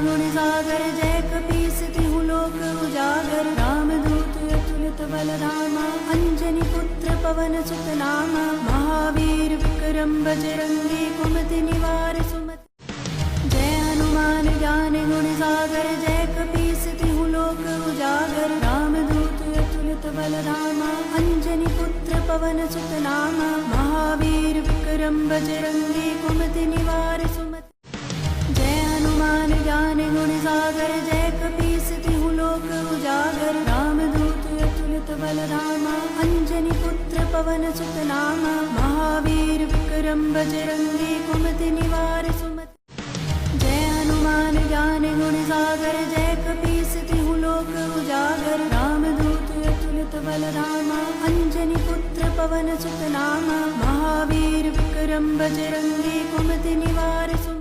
गुण सागर जय कपीस तिहु लोक उजागर रामदूत अतुलित बल धामा अंजनी पुत्र पवन सुत नामा महावीर विक्रम बजरंगी कुमति निवार सुमति जय हनुमान ज्ञान गुण सागर जय कपीस तिहु लोक उजागर रामदूत अतुलित बल धामा अंजनी पुत्र पवन सुत नामा महावीर विक्रम बजरंगी कुमति निवार सुमति जय हनुमान ज्ञान गुण सागर जय कपीस तिहु लोक उजागर रामदूत अतुलित बल धामा अंजनी पुत्र पवन सुत नामा महावीर विक्रम बजरंगी कुमति निवार सुमति जय हनुमान ज्ञान गुण सागर जय कपीस तिहु लोक उजागर रामदूत अतुलित बल धामा अंजनी पुत्र पवन सुत नामा महावीर विक्रम बजरंगी कुमति निवार सुमति